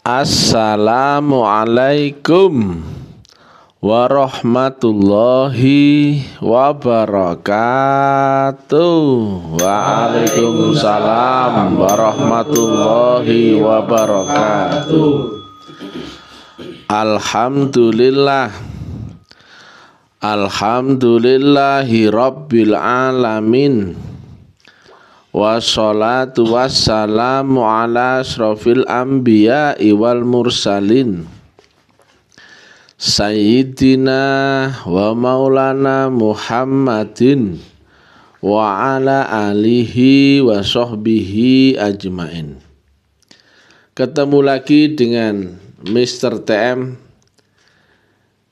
Assalamualaikum warahmatullahi wabarakatuh. Waalaikumsalam warahmatullahi wabarakatuh. Alhamdulillah. Alhamdulillahi rabbil alamin. Wassalatu wassalamu ala asrofil anbiya'i wal mursalin Sayyidina wa maulana Muhammadin wa ala alihi wa sahbihi ajmain. Ketemu lagi dengan Mr. TM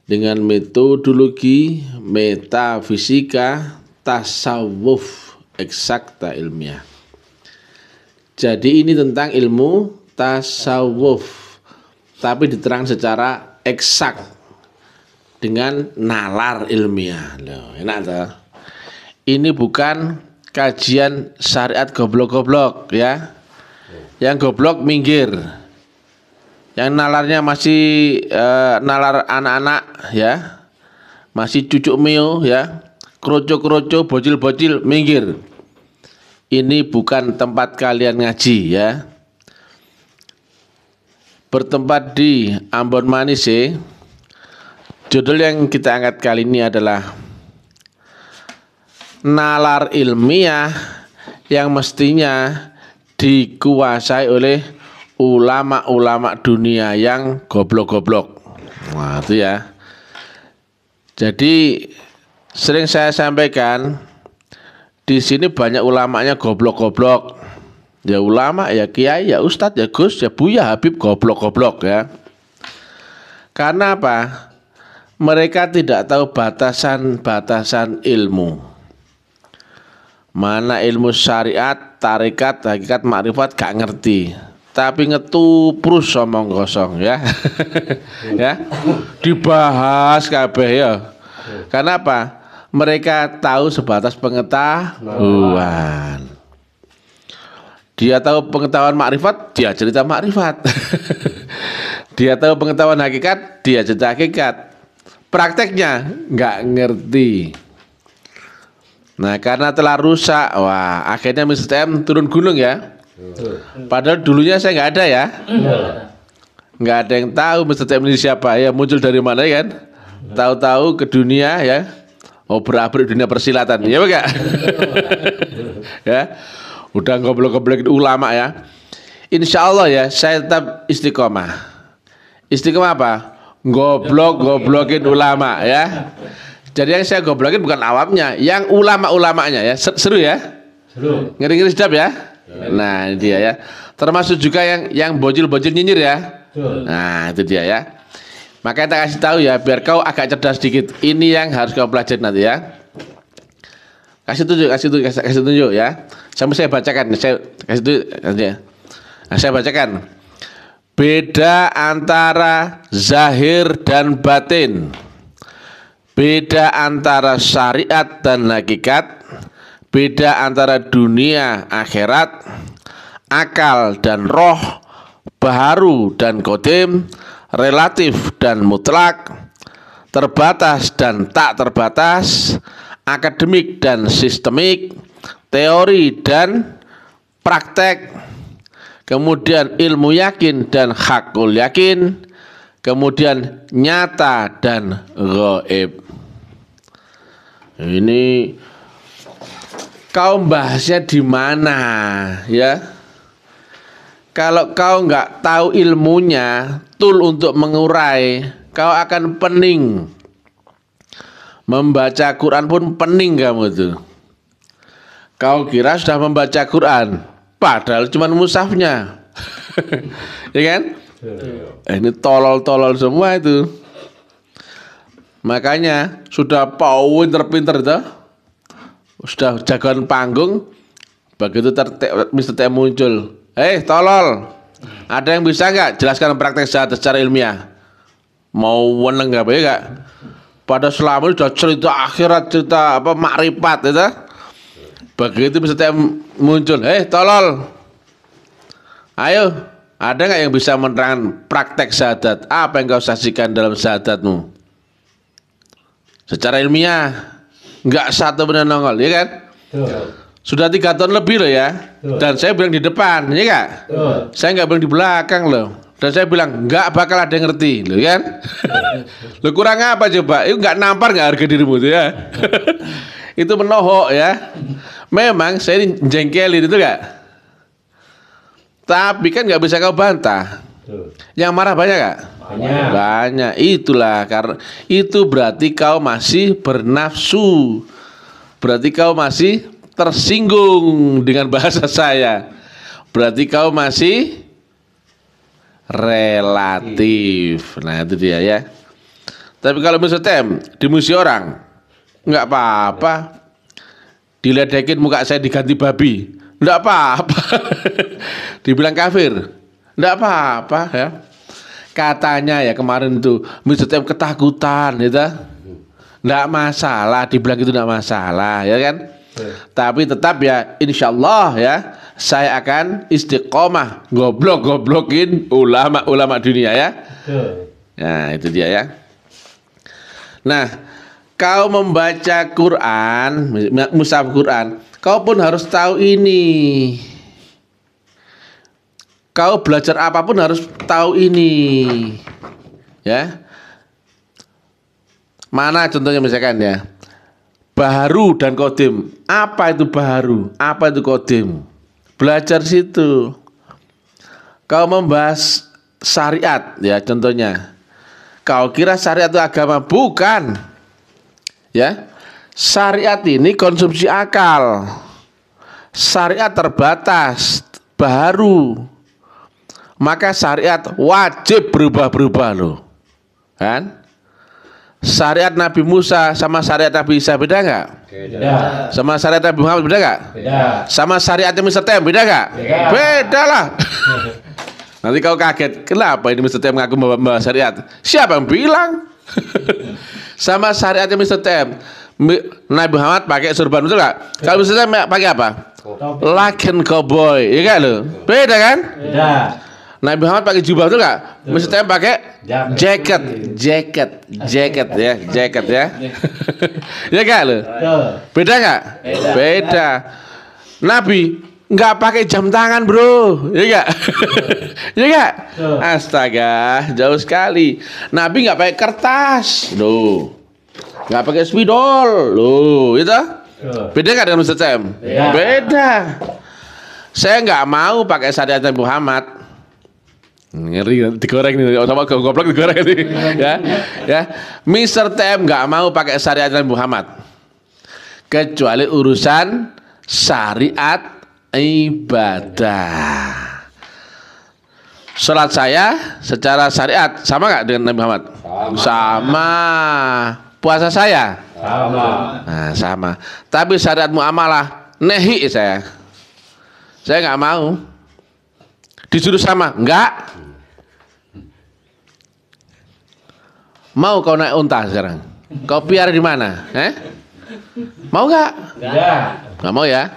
dengan metodologi metafisika tasawuf eksakta ilmiah. Jadi ini tentang ilmu tasawuf, tapi diterang secara eksak dengan nalar ilmiah. Loh, enak toh? Ini bukan kajian syariat goblok-goblok ya. Yang goblok minggir. Yang nalarnya masih nalar anak-anak ya. Masih cucuk mio ya. Kroco-kroco, bocil-bocil, minggir. Ini bukan tempat kalian ngaji ya. Bertempat di Ambon Manise. Judul yang kita angkat kali ini adalah nalar ilmiah yang mestinya dikuasai oleh ulama-ulama dunia yang goblok-goblok. Nah, itu ya. Jadi sering saya sampaikan di sini banyak ulamanya goblok-goblok. Ya ulama, ya kiai, ya ustadz, ya gus, ya buya, habib goblok-goblok ya. Karena apa? Mereka tidak tahu batasan-batasan ilmu. Mana ilmu syariat, tarekat, hakikat, makrifat gak ngerti. Tapi ngetuprus omong kosong ya. Ya. Dibahas kabeh ya. Karena apa? Mereka tahu sebatas pengetahuan. Dia tahu pengetahuan makrifat, dia cerita makrifat. Dia tahu pengetahuan hakikat, dia cerita hakikat. Prakteknya nggak ngerti. Nah, karena telah rusak, wah akhirnya Mr. TM turun gunung ya. Padahal dulunya saya nggak ada ya. Nggak ada yang tahu Mr. TM ini siapa ya, muncul dari mana kan? Tahu-tahu ke dunia ya. Oh, berabrik dunia persilatan, ya enggak? Ya, udah goblok-goblokin ulama ya. Insya Allah ya, saya tetap istiqomah. Istiqomah apa? Goblok-goblokin ulama ya. Jadi yang saya goblokin bukan awamnya, yang ulama-ulamanya ya. Seru ya? Seru. Ngeri-ngeri sedap ya? Nah, ini dia ya. Termasuk juga yang bocil-bocil nyinyir ya. Nah, itu dia ya. Makanya tak kasih tahu ya, biar kau agak cerdas sedikit. Ini yang harus kau pelajari nanti ya. Kasih tunjuk ya. Sampai saya bacakan, saya kasih tunjuk nanti ya. Nah, saya bacakan. Beda antara zahir dan batin. Beda antara syariat dan hakikat. Beda antara dunia akhirat. Akal dan roh. Baharu dan kodim. Relatif dan mutlak, terbatas dan tak terbatas, akademik dan sistemik, teori dan praktek, kemudian ilmu yakin dan hakul yakin, kemudian nyata dan gaib. Ini kau bahasnya di mana ya? Kalau kau nggak tahu ilmunya, tool untuk mengurai, kau akan pening. Membaca Quran pun pening kamu tuh. Kau kira sudah membaca Quran, padahal cuma mushafnya. Ya kan? Ini tolol-tolol semua itu. Makanya sudah pinter-pinter itu, sudah jagoan panggung, begitu Mr. T muncul. Tolol, ada yang bisa nggak jelaskan praktek secara ilmiah? Mau weneng nggak ya nggak? Pada selama ini sudah cerita akhirat, cerita apa makrifat itu. Begitu bisa muncul, tolol, ayo Ada nggak yang bisa menerangkan praktek syahadat? Apa yang kau saksikan dalam syahadatmu? Secara ilmiah, nggak satu benar nongol, ya kan? Sudah 3 tahun lebih loh ya. Dan saya bilang di depan, ya nggak? Saya nggak bilang di belakang loh. Dan saya bilang nggak bakal ada yang ngerti, loh kan? Lo kurang apa coba? Itu nggak nampar nggak harga dirimu tuh ya? Itu menohok ya. Memang saya ini jengkelin itu nggak? Tapi kan nggak bisa kau bantah. Yang marah banyak gak? Banyak. Itulah karena itu berarti kau masih bernafsu. Berarti kau masih tersinggung dengan bahasa saya. Berarti kau masih relatif. Nah itu dia ya. Tapi kalau misalnya dimusuhi orang, nggak apa-apa. Diledekin muka saya diganti babi, nggak apa-apa. Dibilang kafir, nggak apa-apa ya. Katanya ya kemarin tuh misalnya ketakutan, gitu. Nggak masalah. Dibilang itu nggak masalah, ya kan? Tapi tetap ya, insya Allah ya, saya akan istiqomah goblok-goblokin ulama-ulama dunia ya. Nah itu dia ya. Nah, kau membaca Quran, mushaf Quran, kau pun harus tahu ini. Kau belajar apapun harus tahu ini. Ya. Mana contohnya misalkan ya. Baharu dan kodim. Apa itu baharu? Apa itu kodim? Belajar situ. Kau membahas syariat ya contohnya. Kau kira syariat itu agama? Bukan. Ya. Syariat ini konsumsi akal. Syariat terbatas, baharu. Maka syariat wajib berubah-berubah loh. Kan? Syariat Nabi Musa sama syariat Nabi Isa beda nggak? Beda. Sama syariat Nabi Muhammad beda nggak? Beda. Sama syariatnya Mr. Tem beda nggak? Beda. Beda lah. Nanti kau kaget, kenapa ini Mr. Tem ngaku membawa syariat? Siapa yang bilang? Sama syariatnya Mr. Tem, Nabi Muhammad pakai surban, betul nggak? Kalau Mr. Tem pakai apa? Laken cowboy, ya kan lo? Beda kan? Beda. Nabi Muhammad pakai jubah, betul nggak? Mr. Tem pakai jaket ya. Ya kan lo? Beda nggak? Beda. Nabi nggak pakai jam tangan bro, ya nggak? Ya nggak? Astaga, jauh sekali. Nabi nggak pakai kertas, loh. Nggak pakai spidol, loh, itu. Beda nggak dengan Ustaz Sam? Beda. Saya nggak mau pakai syariat Nabi Muhammad. Ngeri, digoreng nih, sama goblok digoreng nih, ya. Mr. TM nggak mau pakai syariat Nabi Muhammad, kecuali urusan syariat ibadah. Salat saya secara syariat sama nggak dengan Nabi Muhammad? Sama. Puasa saya? Sama. Nah, sama. Tapi syariat muamalah nehi saya. Saya nggak mau. Disuruh sama? Enggak. Mau kau naik unta sekarang? Kau piara di mana? Mau nggak? Nggak mau ya.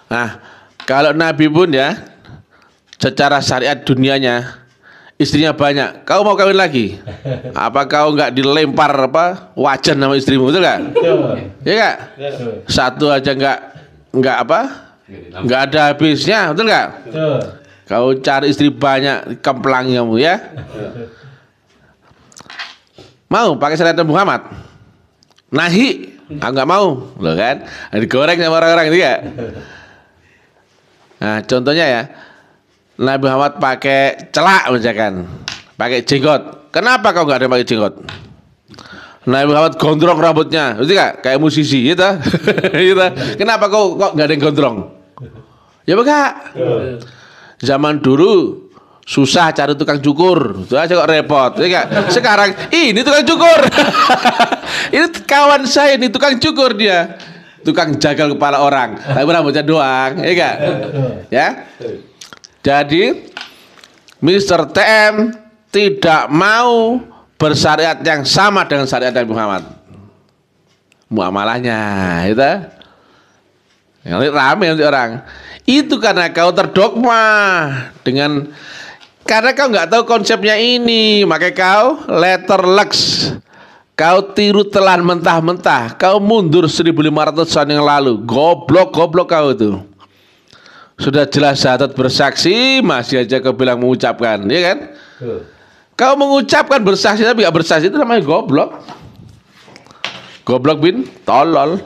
Nah, kalau Nabi pun ya, secara syariat dunianya, istrinya banyak. Kau mau kawin lagi? Apa kau nggak dilempar wajan sama istrimu, betul nggak? Ya nggak? Satu aja nggak nggak ada habisnya, betul nggak? Kau cari istri banyak, kemplang kamu ya. Mau pakai syariat Muhammad? Nahi, nggak mau, loh kan? Digoreng sama orang-orang itu ya. Nah, contohnya ya, Nabi Muhammad pakai celak misalkan, pakai jenggot. Kenapa kau nggak ada pakai jenggot? Nabi Muhammad gondrong rambutnya, betul nggak? Kayak musisi, gitu. Gitu. Kenapa kok nggak ada yang gondrong? Ya enggak. Zaman dulu susah cari tukang cukur, itu aja kok repot, ya enggak? Sekarang ini tukang cukur. Ini kawan saya, ini tukang cukur dia. Tukang jagal kepala orang, tapi rambutnya doang, ya enggak? Ya. Jadi Mr. TM tidak mau bersyariat yang sama dengan syariat Nabi Muhammad. Muamalahnya itu. Yang rame nanti orang. Itu karena kau terdogma dengan, karena kau nggak tahu konsepnya ini, makanya kau letterlux. Kau tiru telan mentah-mentah. Kau mundur 1500 tahun yang lalu. Goblok kau itu. Sudah jelas syahadat bersaksi, masih aja kau bilang mengucapkan, ya kan? Kau mengucapkan bersaksi tapi gak bersaksi, itu namanya goblok. Goblok bin tolol.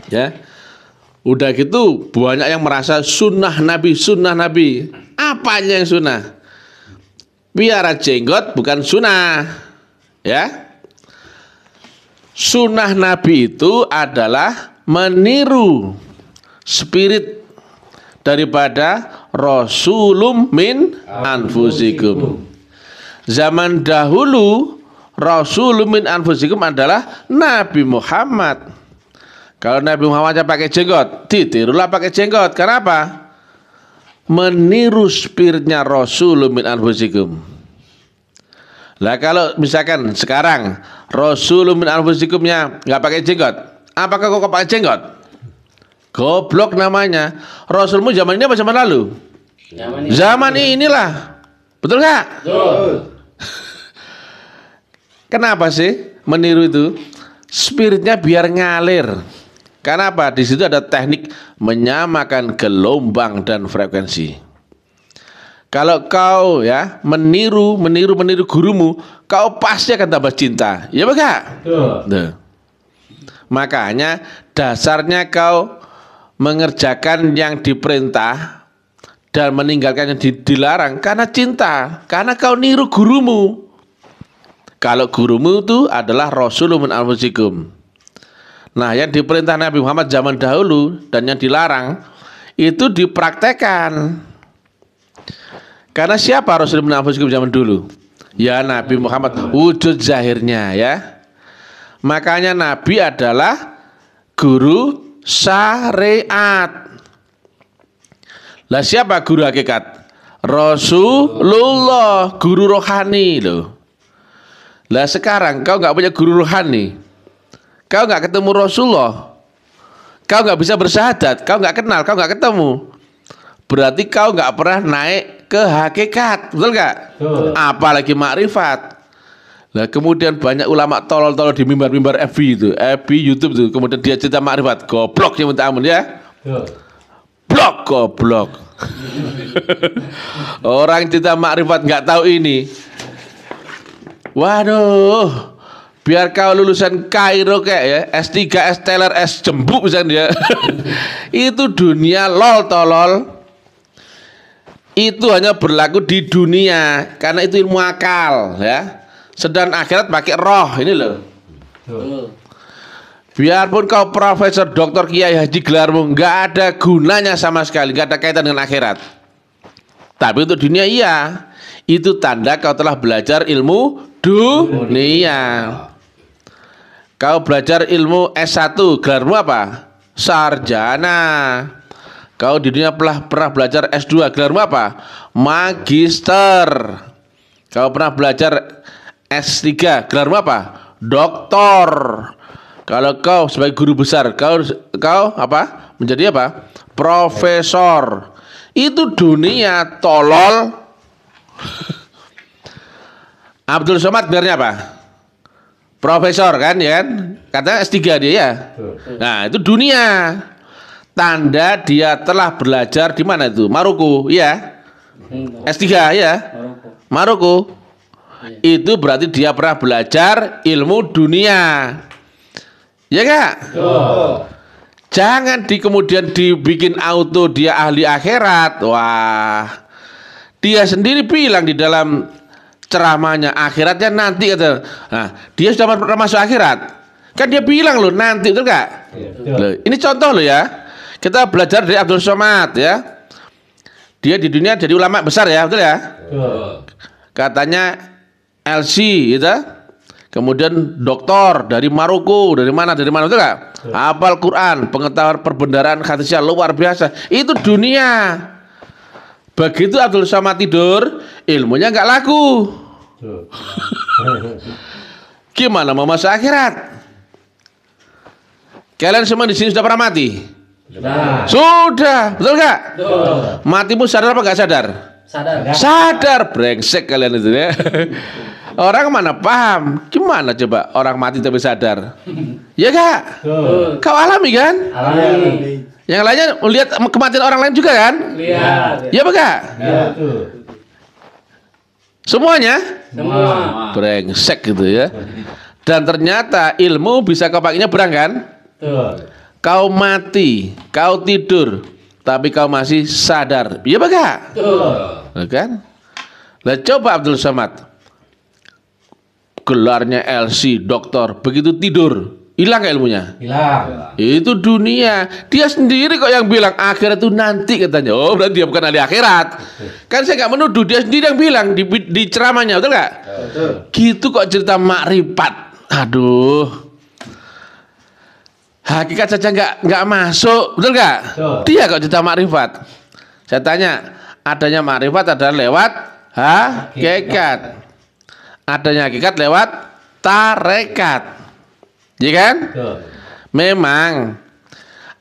Ya. Udah gitu banyak yang merasa sunnah Nabi. Apanya yang sunnah? Piara jenggot bukan sunnah. Ya. Sunnah Nabi itu adalah meniru spirit daripada Rasulum min anfusikum. Zaman dahulu Rasulum min anfusikum adalah Nabi Muhammad. Kalau Nabi Muhammadnya pakai jenggot, ditirulah pakai jenggot. Kenapa? Meniru spiritnya Rasulum min anfusikum. Lah kalau misalkan sekarang Rasulum min anfusikumnya nggak pakai jenggot, apakah kok pakai jenggot? Goblok namanya. Rasulmu zaman ini apa zaman lalu? Zaman inilah. Betul nggak? Betul. Kenapa sih meniru itu? Spiritnya biar ngalir. Kenapa? Di situ ada teknik menyamakan gelombang dan frekuensi. Kalau kau ya meniru gurumu, kau pasti akan tambah cinta. Ya enggak? Betul. Makanya dasarnya kau mengerjakan yang diperintah dan meninggalkan yang dilarang karena cinta, karena kau niru gurumu. Kalau gurumu itu adalah Rasulun min anfusikum. Nah, yang diperintah Nabi Muhammad zaman dahulu dan yang dilarang itu dipraktekkan. Karena siapa Rasulun min anfusikum zaman dulu? Ya Nabi Muhammad, wujud zahirnya ya. Makanya Nabi adalah guru syariat. Lah siapa guru hakikat? Rasulullah, guru rohani loh. Lah sekarang kau nggak punya guru rohani, kau nggak ketemu Rasulullah, kau nggak bisa bersyahadat, kau nggak kenal, kau nggak ketemu, berarti kau nggak pernah naik ke hakikat, betul nggak? Apalagi makrifat. Lah kemudian banyak ulama tolol-tolol di mimbar-mimbar FB itu, FB YouTube tuh, kemudian dia cerita makrifat, goblok yang minta ampun ya. Blok goblok. Orang cerita makrifat nggak tahu ini. Waduh, biar kau lulusan Kairo kayak ya, S3, S Teller, S Jembuk misalnya dia. Itu dunia lol tolol. Itu hanya berlaku di dunia karena itu ilmu akal ya. Sedang akhirat pakai roh ini loh. Biarpun kau profesor, doktor, kiai, haji, gelarmu nggak ada gunanya sama sekali, nggak ada kaitan dengan akhirat. Tapi untuk dunia iya. Itu tanda kau telah belajar ilmu dunia. Kau belajar ilmu S1, gelarmu apa? Sarjana. Kau di dunia pernah belajar S2, gelarmu apa? Magister. Kau pernah belajar S3, gelarmu apa? Doktor. Kalau kau sebagai guru besar, kau apa? Menjadi apa? Profesor. Itu dunia tolol. Abdul Somad gelarnya apa? Profesor kan, ya kan? Katanya S3 dia ya. Nah, itu dunia. Tanda dia telah belajar di mana itu? Maroko, ya. S3 ya. Maroko. Itu berarti dia pernah belajar ilmu dunia. Ya enggak? Jangan kemudian dibikin auto dia ahli akhirat. Wah. Dia sendiri bilang di dalam ceramahnya, akhiratnya nanti kata. Nah, dia sudah pernah masuk akhirat. Kan dia bilang loh nanti, betul enggak? Loh, ini contoh loh ya. Kita belajar dari Abdul Somad ya. Dia di dunia jadi ulama besar ya, betul ya? Katanya LC gitu. Kemudian doktor dari Maroko, dari mana betul nggak? Hafal Quran, pengetahuan perbendaharaan hadisnya luar biasa. Itu dunia. Begitu Abdul Somad tidur, ilmunya nggak laku. Gimana mau masuk akhirat? Kalian semua di sini sudah pernah mati? Sudah, betul nggak? Betul. Matimu sadar apa nggak sadar? Sadar. Sadar, brengsek kalian itu ya. Orang mana paham? Gimana coba orang mati tapi sadar? Ya kak? Kau alami kan? Alami. Yang lainnya melihat kematian orang lain juga kan? Lihat. Ya kak? Semuanya? Semua. Brengsek gitu ya. Dan ternyata ilmu bisa kau pakainya berang kan? Kau mati, kau tidur, tapi kau masih sadar. Iya kak? Betul. Kan? Lah coba Abdul Somad, gelarnya LC, doktor, begitu tidur, hilang ilmunya? Hilang. Itu dunia. Dia sendiri kok yang bilang akhirat itu nanti katanya. Oh berarti dia bukan ahli akhirat. Kan saya nggak menuduh, dia sendiri yang bilang di ceramahnya, betul nggak? Betul. Gitu kok cerita makrifat. Aduh. Hakikat saja nggak masuk, betul nggak? Dia kok cerita makrifat. Saya tanya, adanya makrifat adalah lewat hakikat. Adanya hakikat lewat tarekat. Ya kan? Memang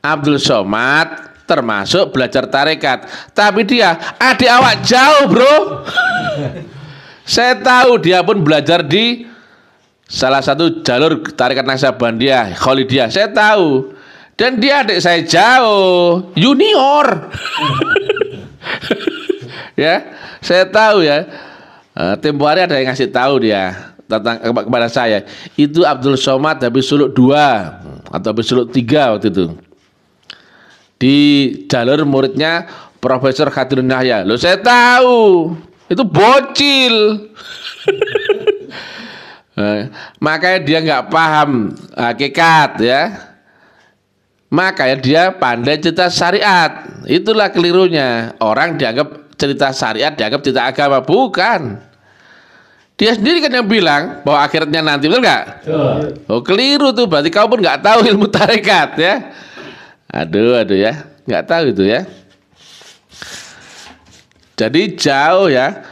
Abdul Somad termasuk belajar tarekat, tapi dia adik awak jauh, bro. Saya tahu dia pun belajar di salah satu jalur tarekat Naksabandiyah, Khalidiyah. Saya tahu. Dan dia adik saya jauh, junior. Ya, saya tahu ya. Tempo hari ada yang ngasih tahu dia tentang kepada saya. Itu Abdul Somad habis suluk 2 atau habis suluk 3 waktu itu. Di jalur muridnya Profesor Khadirun Yahya. Loh saya tahu. Itu bocil. Makanya dia nggak paham hakikat ya. Makanya dia pandai cerita syariat. Itulah kelirunya. Orang dianggap cerita syariat, dianggap cerita agama. Bukan. Dia sendiri kan yang bilang bahwa akhirnya nanti, betul nggak? Oh keliru tuh. Berarti kau pun nggak tahu ilmu tarekat ya. Aduh ya. Nggak tahu itu ya. Jadi jauh ya.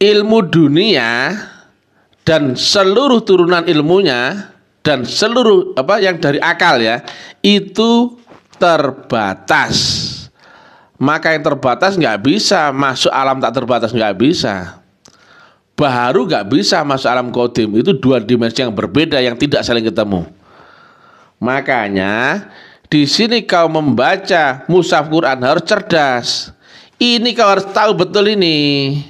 Ilmu dunia dan seluruh turunan ilmunya dan seluruh apa yang dari akal ya, itu terbatas. Maka yang terbatas nggak bisa masuk alam tak terbatas, nggak bisa. Baharu nggak bisa masuk alam qadim. Itu 2 dimensi yang berbeda yang tidak saling ketemu. Makanya di sini kau membaca mushaf Quran harus cerdas. Ini kau harus tahu betul ini.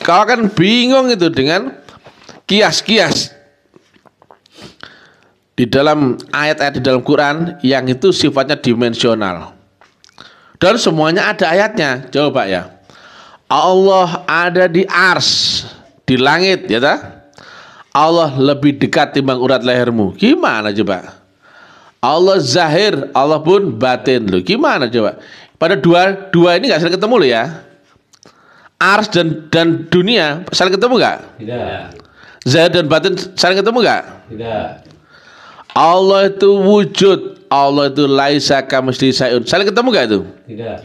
Kau akan bingung itu dengan kias-kias di dalam ayat-ayat di dalam Quran yang itu sifatnya dimensional. Dan semuanya ada ayatnya. Coba ya. Allah ada di ars, di langit ya tak? Allah lebih dekat timbang urat lehermu. Gimana coba? Allah zahir, Allah pun batin. Loh gimana coba? Pada dua ini nggak saling ketemu loh ya. Ars dan dunia saling ketemu nggak? Tidak. Zahir dan batin saling ketemu nggak? Tidak. Allah itu wujud, Allah itu laisa kamitslihi syai'un. Saling ketemu nggak itu? Tidak.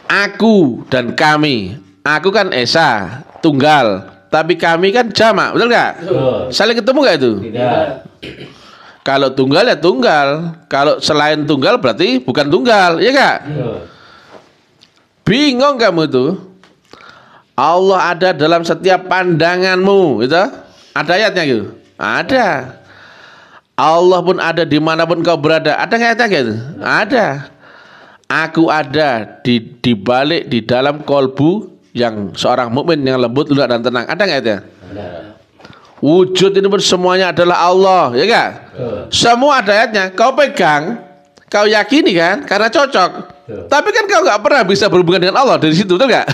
Aku dan kami. Aku kan esa, tunggal. Tapi kami kan jamak, betul nggak? Betul. Saling ketemu nggak itu? Tidak. Kalau tunggal ya tunggal. Kalau selain tunggal berarti bukan tunggal, ya nggak? Betul. Bingung kamu itu. Allah ada dalam setiap pandanganmu, gitu. Ada ayatnya gitu? Ada. Allah pun ada dimanapun kau berada. Ada nggak ayatnya gitu? Ada. Aku ada di balik di dalam kolbu yang seorang mukmin yang lembut, lunak dan tenang. Ada nggak ayatnya? Ada. Wujud ini pun semuanya adalah Allah, ya nggak? Semua ada ayatnya. Kau pegang, kau yakini kan? Karena cocok. Tapi kan kau nggak pernah bisa berhubungan dengan Allah dari situ, betul nggak?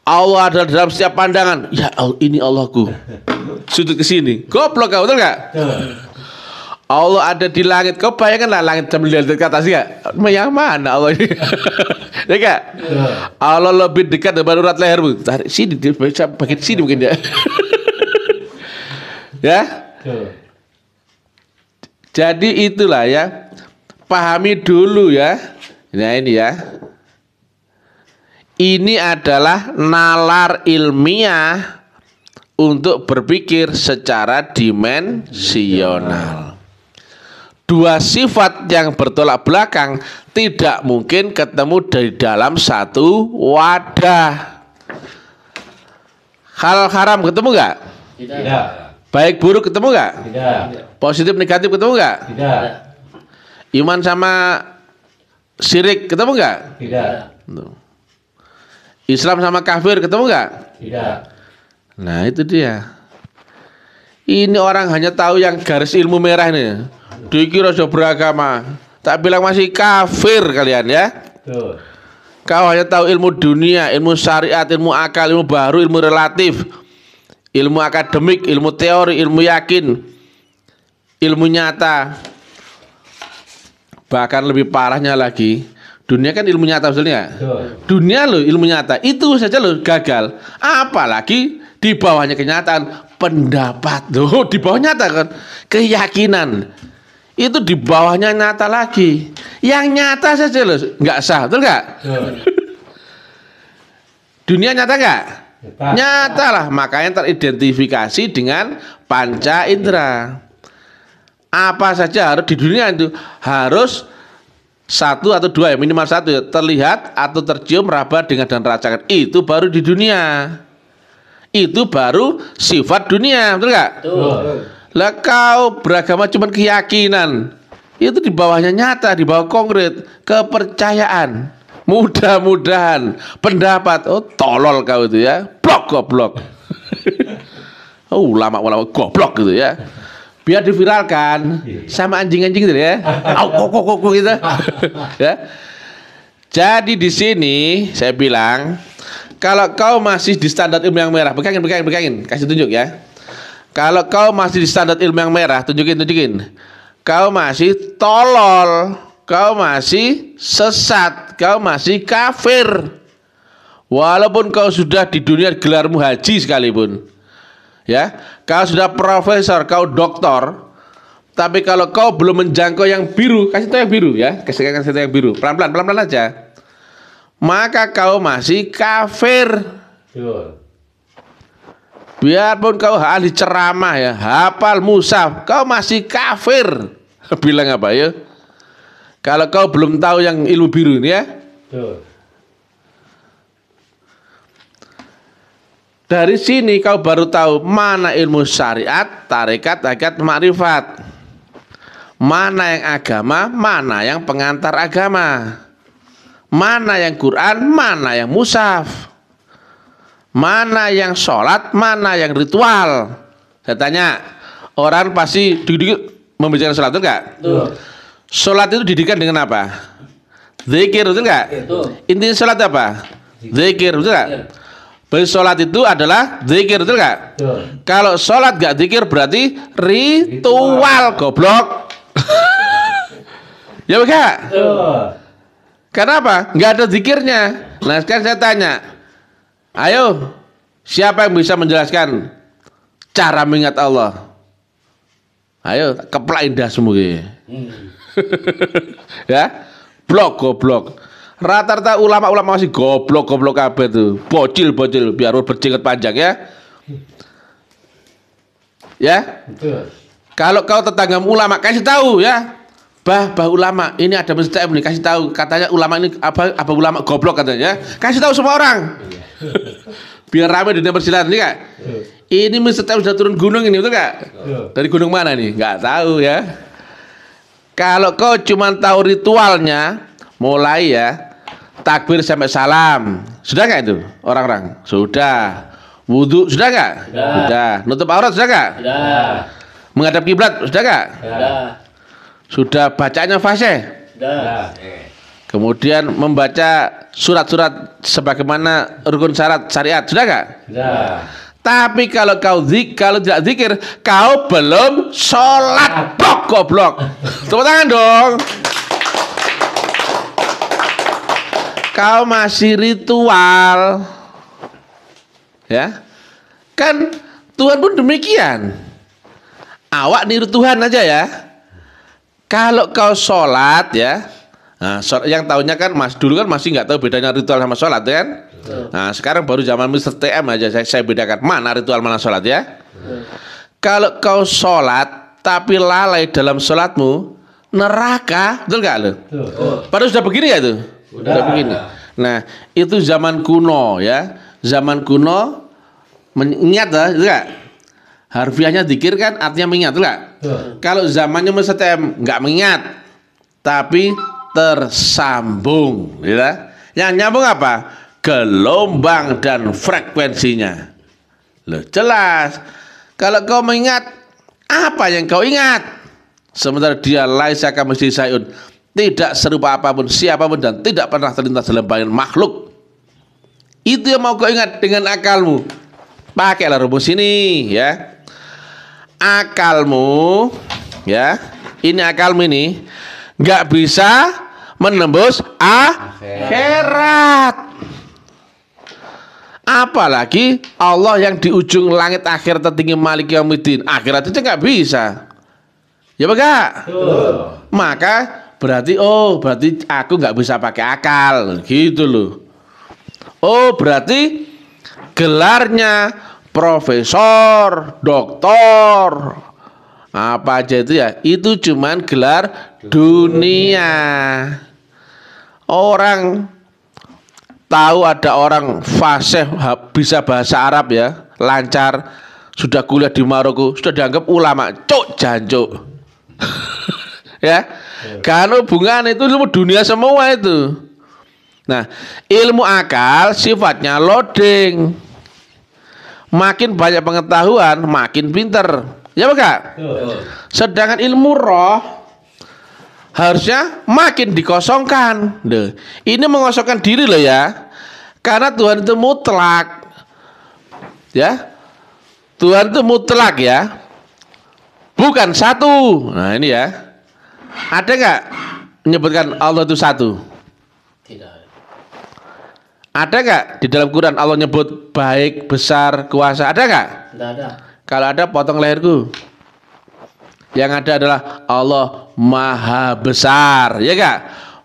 Allah ada dalam setiap pandangan. Ya Allah, ini Allahku. Sudut ke sini. Goblok kau, betul nggak? Allah ada di langit. Kau bayangkanlah langit sambil lihat ke atas ya. Yang mana Allah ini? Ya nggak? Allah lebih dekat daripada urat lehermu. Tarik sini, bagian sini mungkin ya. Ya. Jadi itulah ya. Pahami dulu ya. Nah ini ya. Ini adalah nalar ilmiah untuk berpikir secara dimensional. dua sifat yang bertolak belakang tidak mungkin ketemu di dalam satu wadah. Hal haram ketemu nggak? Tidak. Baik buruk ketemu nggak? Tidak. Positif negatif ketemu nggak? Tidak. Iman sama syirik ketemu nggak? Tidak. Islam sama kafir ketemu nggak? Tidak. Nah itu dia. Ini orang hanya tahu yang garis ilmu merah ini. Dikira sudah beragama, tak bilang masih kafir kalian ya. Betul. Kau hanya tahu ilmu dunia, ilmu syariat, ilmu akal, ilmu baru, ilmu relatif, ilmu akademik, ilmu teori, ilmu yakin, ilmu nyata. Bahkan lebih parahnya lagi, dunia kan ilmu nyata sebenarnya. Betul. Dunia loh ilmu nyata, itu saja loh gagal. Apalagi di bawahnya kenyataan, pendapat loh di bawah nyata kan, keyakinan. Itu di bawahnya nyata lagi. Yang nyata saja loh nggak sah, betul nggak? Dunia nyata nggak? Nyata lah, makanya teridentifikasi dengan panca indera. Apa saja harus di dunia itu harus satu atau dua ya, minimal satu ya, terlihat atau tercium, meraba, dengar dan rasakan. Itu baru di dunia. Itu baru sifat dunia, betul nggak? Betul. Lah kau beragama cuma keyakinan, itu di bawahnya nyata, di bawah konkret, kepercayaan, mudah-mudahan, pendapat. Oh tolol kau itu ya, goblok. Oh ulama goblok gitu ya. Biar diviralkan sama anjing-anjing gitu ya. Kok gitu. Ya. Jadi di sini saya bilang, kalau kau masih di standar ilmu yang merah, pegangin, kasih tunjuk ya. Kalau kau masih di standar ilmu yang merah, tunjukin. Kau masih tolol, kau masih sesat, kau masih kafir. Walaupun kau sudah di dunia gelarmu haji sekalipun. Ya, kau sudah profesor, kau doktor. Tapi kalau kau belum menjangkau yang biru, kasih tahu yang biru ya, kasih tahu yang biru, pelan-pelan aja. Maka kau masih kafir. Betul. Biarpun kau ahli ceramah ya, hafal mushaf, kau masih kafir. Bilang apa ya? Kalau kau belum tahu yang ilmu biru ini ya. Betul. Dari sini kau baru tahu mana ilmu syariat, tarekat, hakikat, makrifat. Mana yang agama, mana yang pengantar agama. Mana yang Quran, mana yang mushaf. Mana yang sholat, mana yang ritual. Saya tanya, orang pasti dikit-dikit membicarakan sholat, betul nggak? Betul. Sholat itu didikan dengan apa? Zikir, betul nggak? Betul. Intinya sholat apa? Zikir, betul nggak? Berarti sholat itu adalah zikir, betul nggak? Betul. Kalau sholat nggak zikir berarti ritual, goblok. Ya enggak? Betul. Kenapa? Nggak ada zikirnya. Nah sekarang saya tanya, ayo, siapa yang bisa menjelaskan cara mengingat Allah? Ayo, keplak indah semua. Ya, goblok. Rata-rata ulama-ulama masih goblok kabeh tuh. Bocil, biar berjenggot panjang ya. Ya. Betul. Kalau kau tetangga ulama kasih tahu ya. Bah ulama, ini ada masjid nih, kasih tahu, katanya ulama ini apa ulama goblok katanya. Kasih tahu semua orang. Biar ramai dunia persilatan nih Kak. Ini masjid sudah turun gunung ini betul Kak? Dari gunung mana nih? Nggak tahu ya. Kalau kau cuma tahu ritualnya, mulai ya takbir sampai salam. Sudah nggak itu orang-orang? Sudah. Wudhu sudah nggak? Sudah. Nutup aurat sudah nggak? Sudah. Menghadap kiblat sudah nggak? Sudah. Sudah bacanya fasih. Sudah. Kemudian membaca surat-surat sebagaimana rukun syarat syariat sudah nggak? Sudah. Tapi kalau kalau tidak zikir, kau belum sholat, goblok. Tepuk tangan dong. Kau masih ritual, ya kan? Tuhan pun demikian. Awak niru Tuhan aja ya. Kalau kau sholat ya, nah, yang tahunya kan dulu kan masih nggak tahu bedanya ritual sama sholat ya kan? Nah sekarang baru zaman Mr. TM aja saya bedakan mana ritual mana sholat ya. Kalau kau sholat tapi lalai dalam sholatmu, neraka, betul nggak lo? Betul. Padahal sudah begini ya itu, sudah begini. Nah, itu zaman kuno ya, zaman kuno mengingat lah, itu nggak? Harfiahnya dzikir kan artinya mengingat, betul nggak? Betul. Kalau zamannya Mas STM nggak mengingat, tapi tersambung, ya. Yang nyambung apa? Gelombang dan frekuensinya. Loh, jelas. Kalau kau mengingat, apa yang kau ingat? Sementara dia laisa kamitslihi syai'un, tidak serupa apapun siapapun dan tidak pernah terlintas dalam bayangan makhluk. Itu yang mau kau ingat dengan akalmu. Pakailah rumus ini ya. Akalmu ya. Ini akalmu ini nggak bisa menembus akhirat. Apalagi Allah yang di ujung langit akhir tertinggi Maliki Yaumiddin. Akhirat itu nggak bisa. Ya enggak? Maka berarti berarti aku nggak bisa pakai akal gitu loh. Oh, berarti gelarnya profesor, doktor, apa aja itu ya, itu cuman gelar dunia. Orang tahu ada orang fasih bisa bahasa Arab ya, lancar, sudah kuliah di Maroko, sudah dianggap ulama, cuk jancuk. Ya, karena hubungan itu ilmu dunia semua itu. Nah, ilmu akal sifatnya loading. Makin banyak pengetahuan, makin pinter. Ya enggak? Sedangkan ilmu roh harusnya makin dikosongkan. Duh, ini mengosongkan diri loh ya. Karena Tuhan itu mutlak. Ya. Tuhan itu mutlak ya. Bukan satu. Nah, ini ya. Ada enggak menyebutkan Allah itu satu? Tidak. Ada enggak di dalam Quran Allah nyebut baik, besar, kuasa? Ada enggak? Tidak ada. Kalau ada potong leherku. Yang ada adalah Allah Maha Besar, ya enggak?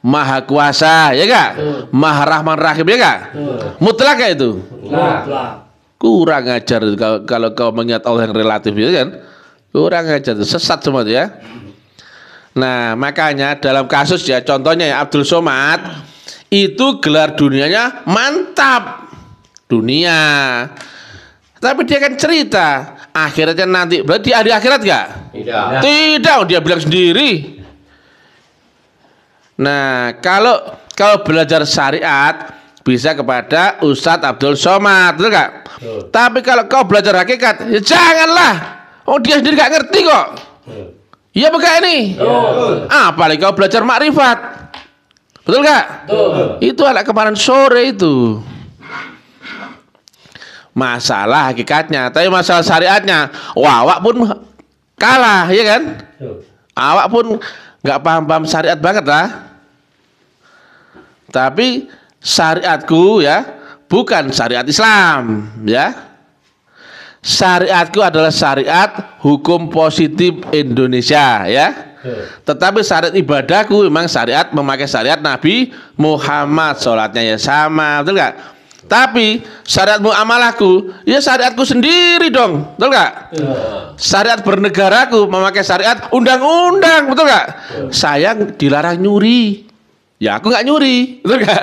Maha Kuasa, ya enggak? Maha Rahman Rahim, ya enggak? Mutlak enggak itu? Mutlak. Kurang ajar kalau kau mengingat Allah yang relatif ya kan? Kurang ajar, sesat semua itu ya. Nah, makanya dalam kasus ya contohnya ya Abdul Somad itu gelar dunianya mantap. Dunia. Tapi dia kan cerita akhiratnya nanti. Berarti di akhirat enggak? Tidak. Tidak, dia bilang sendiri. Nah, kalau belajar syariat bisa kepada Ustadz Abdul Somad, betul nggak? Tapi kalau kau belajar hakikat, ya janganlah. Oh, dia sendiri nggak ngerti kok. Iya bukan ini? Apalagi kau belajar makrifat, betul nggak? Itu anak kemarin sore itu. Masalah hakikatnya, tapi masalah syariatnya, awak pun kalah, ya kan? Awak pun nggak paham syariat banget lah. Tapi syariatku ya bukan syariat Islam, ya. Syariatku adalah syariat hukum positif Indonesia, ya. Tetapi syariat ibadahku memang syariat memakai syariat Nabi Muhammad, sholatnya ya sama, betul nggak? Tapi syariat muamalahku ya syariatku sendiri dong, betul nggak? Syariat bernegaraku memakai syariat undang-undang, betul nggak? Saya dilarang nyuri, ya aku nggak nyuri, betul nggak?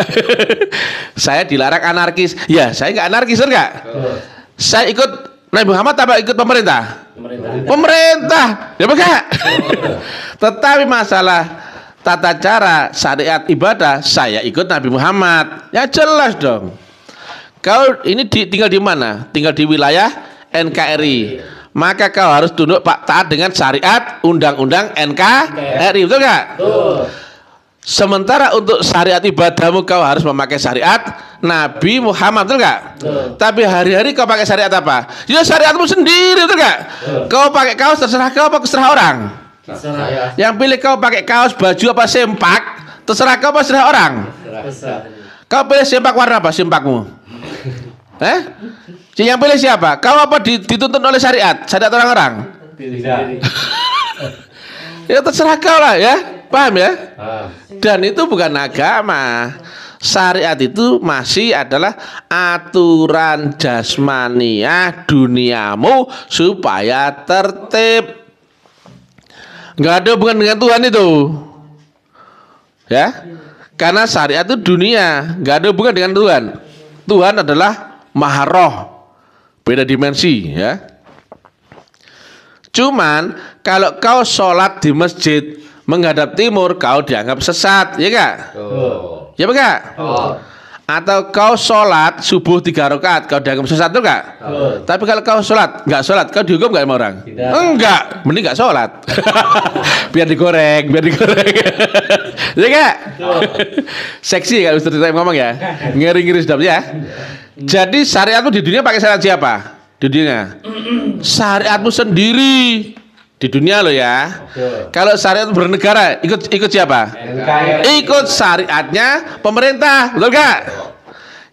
Saya dilarang anarkis, ya saya nggak anarkis, betul nggak? Saya ikut Nabi Muhammad apa ikut pemerintah? Pemerintah, ya enggak? Tetapi masalah tata cara syariat ibadah saya ikut Nabi Muhammad, ya jelas dong. Kau ini tinggal di mana? Tinggal di wilayah NKRI. Maka kau harus tunduk taat dengan syariat undang-undang NKRI, betul nggak? Sementara untuk syariat ibadahmu kau harus memakai syariat Nabi Muhammad, betul nggak? Tapi hari-hari kau pakai syariat apa? Ya syariatmu sendiri, betul nggak? Kau pakai kaos terserah kau apa terserah orang? Yang pilih kau pakai kaos baju apa sempak terserah kau apa terserah orang? Kau pilih sempak warna apa sempakmu? Yang pilih siapa? Kau apa dituntut oleh syariat? Syariat orang-orang? Tidak. Ya terserah kau lah ya. Paham ya? Dan itu bukan agama. Syariat itu masih adalah aturan jasmaniah duniamu supaya tertib. nggak ada hubungan dengan Tuhan itu. Ya. Karena syariat itu dunia, nggak ada hubungan dengan Tuhan. Tuhan adalah Maha Roh. Beda dimensi, ya. Cuman kalau kau sholat di masjid menghadap timur, kau dianggap sesat, ya enggak? Betul. Ya enggak? Oh. Atau kau sholat subuh 3 rakaat, kau dianggap sesat, tuh enggak? Betul. Tapi kalau kau nggak sholat, kau dihukum nggak sama orang? Tidak. Enggak, mending nggak sholat. Biar digoreng. Ya enggak? Seksi kalau Ustaz saya ngomong ya, ngeri-ngeri sedap ya. Jadi syariatmu di dunia pakai syariat siapa? Di dunia syariatmu sendiri di dunia lo ya. Betul. Kalau syariat bernegara ikut siapa? NKRI. Ikut syariatnya pemerintah, betul gak?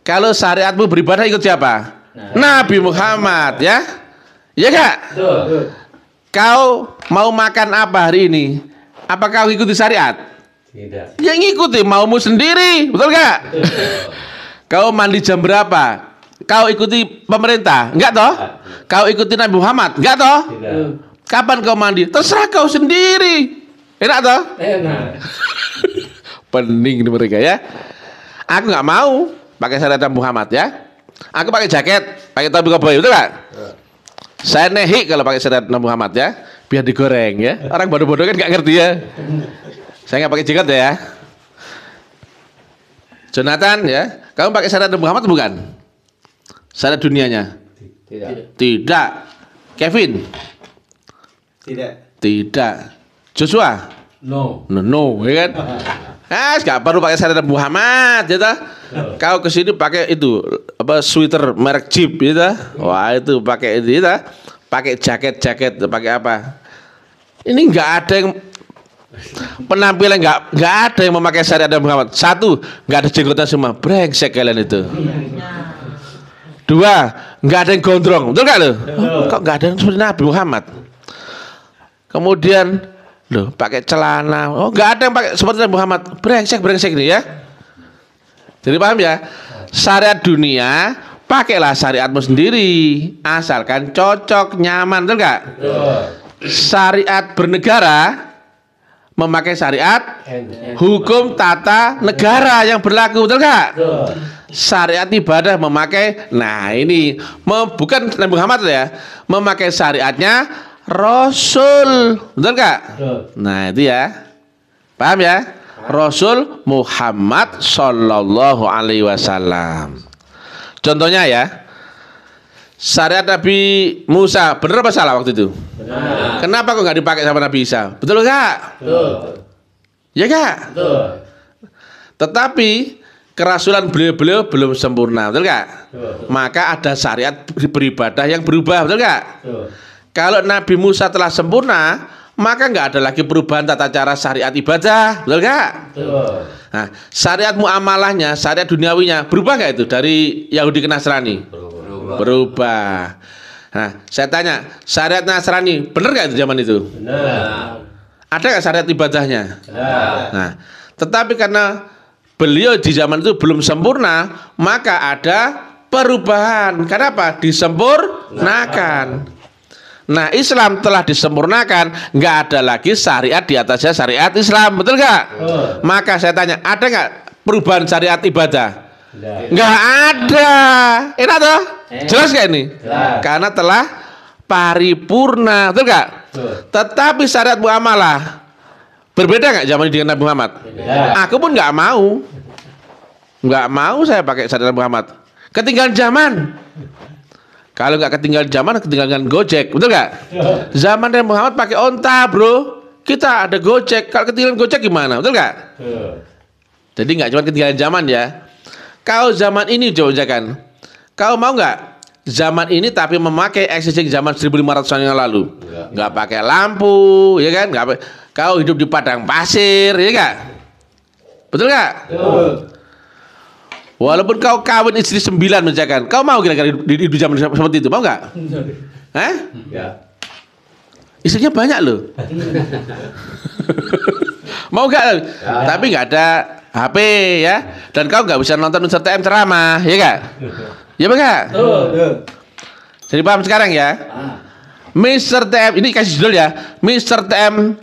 Kalau syariatmu beribadah ikut siapa? Nabi Muhammad, ya? Ya gak? Betul. Kau mau makan apa hari ini? Apa kau ikuti syariat? Tidak. Ya ngikuti maumu sendiri, betul gak? Kau mandi jam berapa? Kau ikuti pemerintah, enggak toh? Kau ikuti Nabi Muhammad, enggak toh? Tidak. Kapan kau mandi? Terserah kau sendiri. Enak toh? Enak. Pening ini mereka ya. Aku nggak mau pakai syariat Nabi Muhammad ya. Aku pakai jaket, pakai topi koboi, betul nggak? Saya nehi kalau pakai syariat Nabi Muhammad ya, biar digoreng ya. Orang bodoh-bodoh kan nggak ngerti ya. Saya nggak pakai jaket ya. Jonathan ya, kamu pakai syariat Nabi Muhammad bukan? Syariat dunianya? Tidak. Tidak. Kevin? Tidak. Joshua? No. No, ya kan? Nggak perlu pakai syariat Nabi Muhammad, ya toh? Kau kesini pakai itu apa sweater merek Jeep, ya toh? Wah itu pakai itu, ya toh? Pakai jaket, pakai apa? Ini nggak ada yang penampilan nggak ada yang memakai syariat Nabi Muhammad. Satu, nggak ada jenggotan semua, brengsek kalian itu. Dua, nggak ada yang gondrong, betul nggak lo? Kok nggak ada yang seperti Nabi Muhammad? Kemudian loh pakai celana, nggak ada yang pakai seperti Nabi Muhammad, brengsek ini ya. Jadi paham ya? Syariat dunia, pakailah syariatmu sendiri, asalkan cocok, nyaman, betul nggak? Syariat bernegara, memakai syariat hukum tata negara yang berlaku, betul nggak? Syariat ibadah memakai, nah ini bukan Nabi Muhammad ya, memakai syariatnya Rasul, betul nggak? Nah itu ya, paham ya? Rasul Muhammad Sallallahu Alaihi Wasallam. Contohnya ya, syariat Nabi Musa benar apa salah waktu itu? Benar. Kenapa kok nggak dipakai sama Nabi Isa? Betul nggak? Betul. Ya nggak? Betul. Tetapi kerasulan beliau belum sempurna, betul nggak? Betul. Maka ada syariat beribadah yang berubah, betul nggak? Betul. Kalau Nabi Musa telah sempurna, maka nggak ada lagi perubahan tata cara syariat ibadah, betul nggak? Betul. Nah, syariat muamalahnya, syariat duniawinya berubah nggak itu dari Yahudi ke Nasrani? Berubah. Nah, saya tanya, syariat Nasrani benar nggak itu zaman itu? Benar. Ada nggak syariat ibadahnya? Benar. Nah, tetapi karena beliau di zaman itu belum sempurna, maka ada perubahan. Kenapa? Disempurnakan. Nah, Islam telah disempurnakan, nggak ada lagi syariat di atasnya syariat Islam, betul nggak? Maka saya tanya, ada nggak perubahan syariat ibadah? Tidak. Nggak ada. Enak toh? Jelas nggak ini? Jelas. Karena telah paripurna, betul nggak? Betul. Tetapi syariat muamalah berbeda nggak zaman ini dengan Nabi Muhammad? Beda. Aku pun nggak mau saya pakai syariat Nabi Muhammad. Ketinggalan zaman. Kalau nggak ketinggalan zaman, ketinggalan Gojek, betul nggak? Zaman Nabi Muhammad pakai onta, bro. Kita ada Gojek. Kalau ketinggalan Gojek gimana, betul nggak? Betul. Jadi nggak cuma ketinggalan zaman ya. Kau zaman ini coba-cobakan. Kau mau nggak zaman ini tapi memakai existing zaman 1500 tahun yang lalu? Nggak pakai lampu, ya kan? Kau hidup di padang pasir, ya nggak? Betul nggak? Betul. Walaupun kau kawin istri 9 misalkan, kau mau kira-kira di zaman seperti itu? Mau nggak? Hah? Ya. Istrinya banyak loh. Mau nggak? Tapi nggak ada HP ya, dan kau nggak bisa nonton Mr. TM ceramah, ya nggak? Ya nggak? Jadi paham sekarang ya? Mr. TM ini kasih judul ya, Mr. TM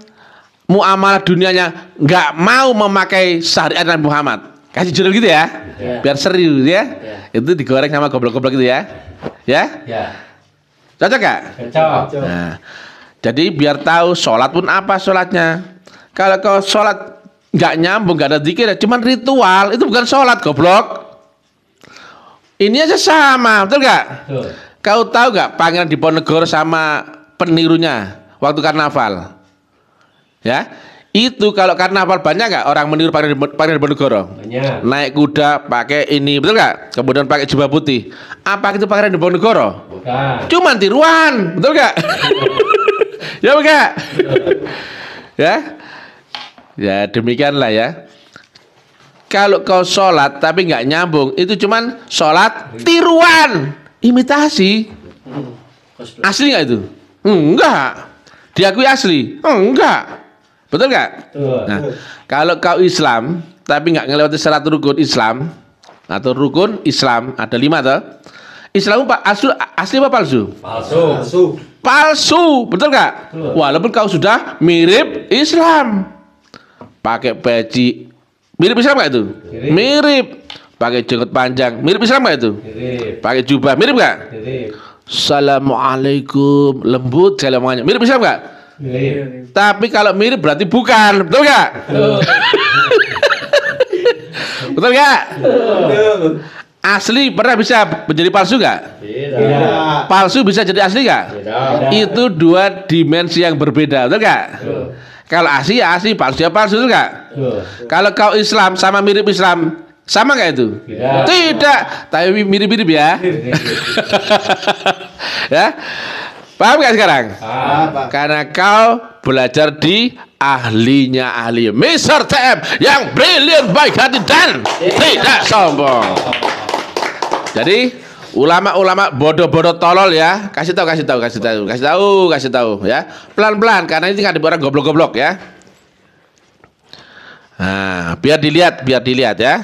muamalah dunianya nggak mau memakai syariat Nabi Muhammad. Kasih judul gitu ya, biar serius ya. Itu digoreng sama goblok-goblok gitu ya. Ya? Ya. Cocok gak? Cocok. Nah, jadi biar tahu sholat pun apa sholatnya. Kalau kau sholat nggak nyambung, nggak ada zikir, cuman ritual, itu bukan sholat, goblok. Ini aja sama, betul gak? Betul. Kau tahu gak Pangeran Diponegoro sama penirunya waktu karnaval? Ya, itu kalau karnaval banyak gak orang meniru Pangeran Diponegoro? Banyak. Naik kuda pakai ini, betul gak? Kemudian pakai jubah putih. Apa itu Pangeran Diponegoro? Bukan. Cuman tiruan, betul gak? Ya enggak? Ya. Ya demikianlah ya. Kalau kau sholat tapi nggak nyambung, itu cuman sholat tiruan, imitasi. Asli nggak itu? Enggak. Diakui asli? Enggak. Betul nggak? Betul. Nah, kalau kau Islam tapi nggak ngelewati syarat rukun Islam atau rukun Islam ada 5 toh? Islam asli apa palsu? Palsu. Palsu, betul nggak? Betul. Walaupun kau sudah mirip Islam, pakai peci, mirip Islam nggak itu? Mirip. Mirip. Pakai jenggot panjang, mirip Islam nggak itu? Mirip. Pakai jubah, mirip nggak? Mirip. Assalamualaikum, lembut saya omongannya, mirip Islam nggak? Mirip. Tapi kalau mirip berarti bukan, betul nggak? Betul. Betul nggak? Asli pernah bisa menjadi palsu nggak? Tidak. Palsu bisa jadi asli nggak? Tidak. Itu 2 dimensi yang berbeda, betul nggak? Betul. Kalau asli ya asli, palsu ya palsu, betul nggak? Betul. Kalau kau Islam sama mirip Islam, sama nggak itu? Tidak. Tidak, tapi mirip-mirip ya. Ya, paham nggak sekarang? Apa? Karena kau belajar di ahlinya ahli, Mr. TM yang brilliant, baik hati dan tidak sombong. Jadi ulama-ulama bodoh-bodoh tolol ya, kasih tahu ya, pelan-pelan karena ini kan ada orang goblok-goblok ya. Nah, biar dilihat ya.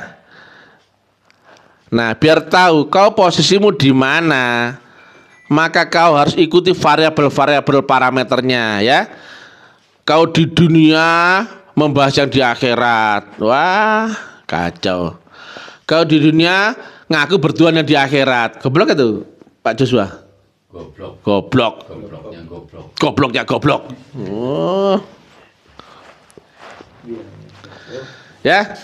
Nah, biar tahu kau posisimu di mana, maka kau harus ikuti variabel-variabel parameternya ya. Kau di dunia membahas yang di akhirat, wah kacau. Kau di dunia ngaku bertuhan yang di akhirat, goblok itu Pak Joshua. Goblok. Gobloknya goblok. Oh. Ya.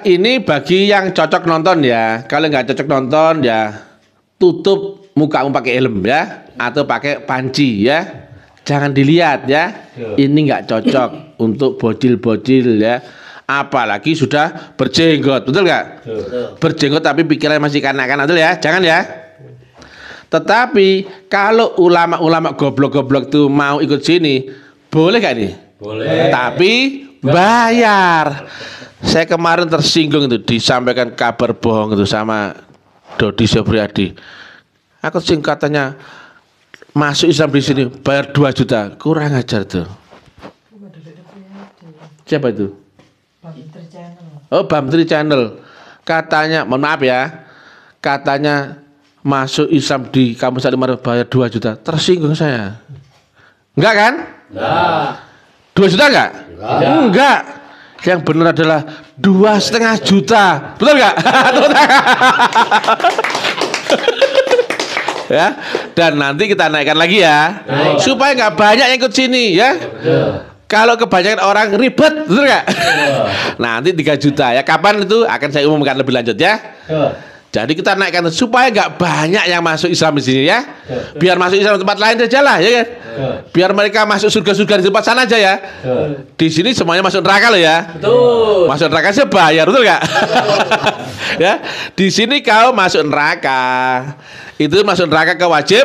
Ini bagi yang cocok nonton ya. Kalau nggak cocok nonton ya tutup mukamu pakai helm ya, atau pakai panci ya. Jangan dilihat ya. Ini nggak cocok untuk bocil-bocil ya. Apalagi sudah berjenggot, betul nggak? Berjenggot tapi pikirannya masih kanak-kanak, betul ya? Jangan ya. Tetapi kalau ulama-ulama goblok-goblok tuh mau ikut sini, boleh gak nih? Boleh. Tapi bayar. Saya kemarin tersinggung itu disampaikan kabar bohong itu sama Dodi Sobriadi. Aku sing katanya masuk Islam di sini bayar 2 juta, kurang ajar tuh. Siapa itu? Oh, Bamtri Channel. Katanya, mohon maaf ya, katanya masuk Islam di kampus Alimar bayar 2 juta. Tersinggung saya. Enggak kan? Enggak. 2 juta enggak? Enggak. Yang benar adalah 2,5 juta. Betul enggak? Ya. Dan nanti kita naikkan lagi ya. Supaya enggak banyak yang ikut sini ya. Kalau kebanyakan orang ribet, betul nggak? Nanti 3 juta ya. Kapan itu akan saya umumkan lebih lanjut ya. Jadi kita naikkan supaya nggak banyak yang masuk Islam di sini ya. Biar masuk Islam di tempat lain saja lah ya kan. Biar mereka masuk surga-surga di tempat sana aja ya. Di sini semuanya masuk neraka loh ya. Betul. Masuk neraka sih bayar, betul nggak? Ya. Di sini kau masuk neraka. Itu masuk neraka kau wajib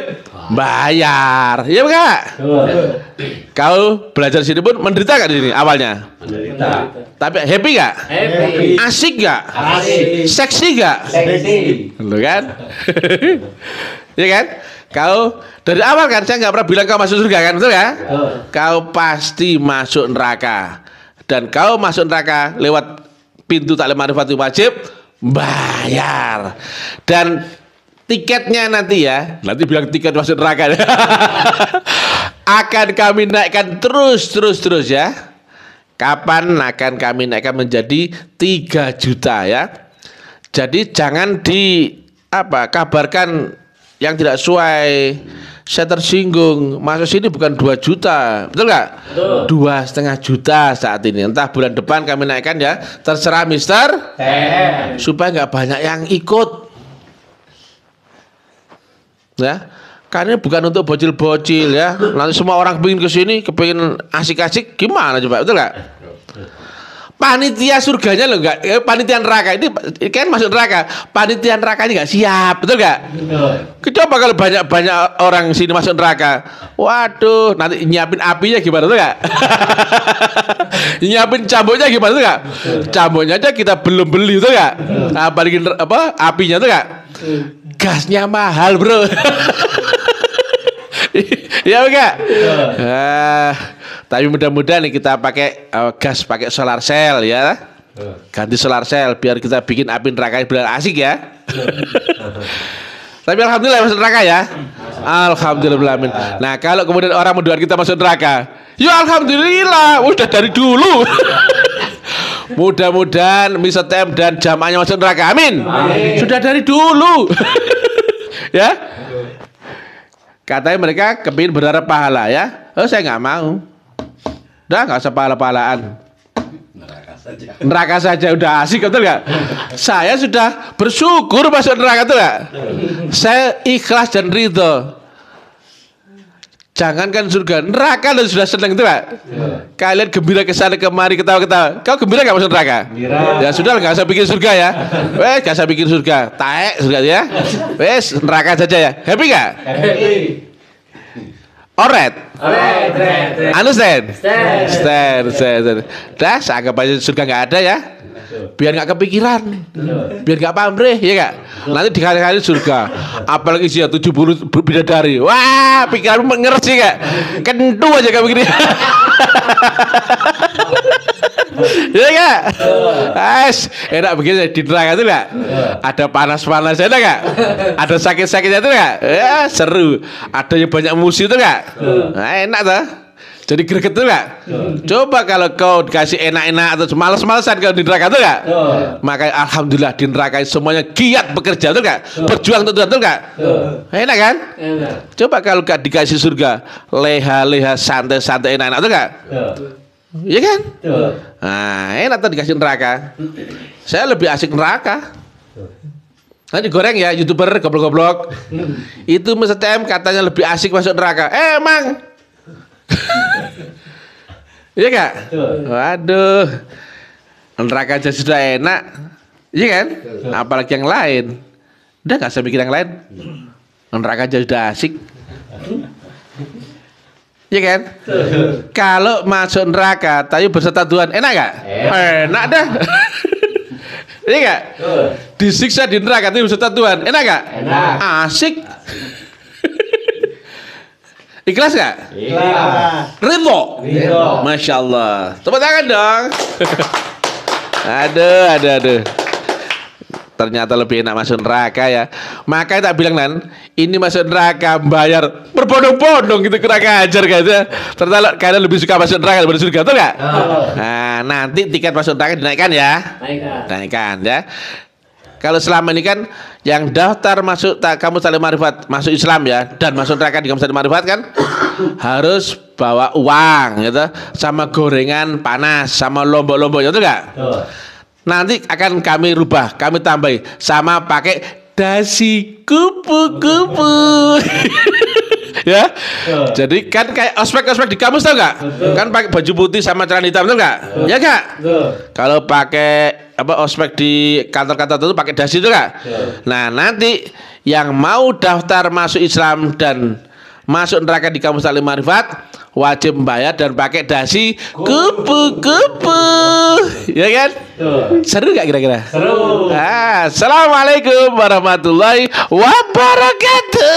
bayar, iya enggak? Kau belajar sini pun menderita gak di sini awalnya? Menderita. Tapi happy gak? Happy. Asik gak? Asik. Seksi gak? Seksi. Lo kan? Iya kan? Kau dari awal kan saya nggak pernah bilang kau masuk surga kan, betul ya? Kau pasti masuk neraka. Dan kau masuk neraka lewat pintu taklim ma'rifatul wajib bayar. Dan tiketnya nanti ya, nanti bilang tiket masuk neraka akan kami naikkan terus ya. Kapan akan kami naikkan menjadi 3 juta ya. Jadi jangan kabarkan yang tidak sesuai. Saya tersinggung, masuk sini bukan 2 juta, betul nggak? 2,5 juta saat ini. Entah bulan depan kami naikkan ya, terserah Mister. Supaya nggak banyak yang ikut. Ya, karena bukan untuk bocil-bocil ya. Nanti semua orang kepingin kesini, kepingin asik-asik, gimana coba, betul nggak? Panitia surganya loh enggak, panitia neraka ini kan masuk neraka, panitia neraka ini enggak siap, betul enggak? Coba kalau banyak orang sini masuk neraka, waduh, nanti nyiapin apinya gimana, tuh enggak? Nyiapin cambuknya gimana, tuh enggak? Cambuknya aja kita belum beli, tuh enggak? Apalagi apinya, tuh enggak? Gasnya mahal, bro. Ya enggak? Tapi mudah-mudahan nih kita pakai gas, pakai solar cell ya. Ganti solar cell biar kita bikin api neraka benar asik ya. Tapi alhamdulillah masuk neraka ya. Alhamdulillah. Nah, kalau kemudian orang mendoakan kita masuk neraka, ya alhamdulillah, udah dari dulu. Mudah-mudahan Mr. Tem dan jamaahnya masuk neraka. Amin. Sudah dari dulu. Ya. Katanya mereka kepingin berharap pahala ya. Oh, saya nggak mau. Udah nggak usah pahala-pahalaan. Neraka saja udah asik, betul nggak? Saya sudah bersyukur masuk neraka, tuh nggak? Saya ikhlas dan ridho. Jangankan surga, neraka dan sudah senang, tuh nggak? Kalian gembira kesana kemari ketawa-ketawa. Kau gembira nggak masuk neraka? Ya sudah, nggak usah bikin surga ya. Nggak usah bikin surga. Taek surga ya. Neraka saja ya. Happy nggak? Happy. Alright. Understand? Stand. Dah, saya anggap aja surga nggak ada ya. Biar nggak kepikiran, biar nggak pamrih, ya nggak? Nanti dikali-kali surga, apalagi sih 70 bidadari. Wah, pikiranmu ngerti nggak? Kentu aja kayak begini. Ya nggak? Enak begini di neraka itu nggak? Ada panas-panas, enak nggak? Ada sakit-sakitnya itu nggak? Ya seru. Ada yang banyak musuh itu nggak? Nah, enak tuh. Jadi greget tuh nggak? Coba kalau kau dikasih enak-enak atau malas-malasan kalau di neraka tuh nggak? Makanya alhamdulillah di neraka semuanya giat bekerja tuh nggak? Berjuang tuh nggak? Enak kan? Coba kalau gak dikasih surga, leha-leha, santai-santai, enak-enak tuh nggak? Iya kan? Nah, enak tuh dikasih neraka. Saya lebih asik neraka. Nanti goreng ya, YouTuber goblok-goblok. Itu Mr. TM katanya lebih asik masuk neraka. Emang? Iya gak? Waduh, neraka aja sudah enak, iya kan? Apalagi yang lain. Udah gak usah mikir yang lain. Neraka aja sudah asik, iya kan? Kalau masuk neraka tapi berserta Tuhan, enak gak? Enak dah. Iya gak? Disiksa di neraka tapi berserta Tuhan, enak gak? Asik. Ikhlas gak? Ikhlas. Ridho. Masya Allah. Tepuk tangan dong. Aduh. Ternyata lebih enak masuk neraka ya. Makanya tak bilang Nan, ini masuk neraka bayar berbondong-bondong gitu, kurang ajar gitu. Ternyata kalian lebih suka masuk neraka daripada surga, betul gak? Nah, nanti tiket masuk neraka dinaikkan ya. Naikkan ya. Kalau selama ini kan yang daftar masuk kampus Taklim Ma'rifat, masuk Islam ya, dan masuk neraka di kampus Taklim Ma'rifat kan harus bawa uang gitu, sama gorengan panas, sama lombok-lomboknya, itu enggak? Nanti akan kami rubah, kami tambahi sama pakai dasi kupu-kupu. Ya. Jadi kan kayak ospek-ospek di kampus, tau nggak? Kan pakai baju putih sama celana hitam, tau nggak? Ya nggak? Kalau pakai ospek di kantor-kantor itu pakai dasi itu nggak? Nah, nanti yang mau daftar masuk Islam dan masuk neraka di kampus Taklim Ma'rifat wajib membayar dan pakai dasi kupu-kupu. Ya kan? Seru gak kira-kira? Seru. Assalamualaikum warahmatullahi wabarakatuh.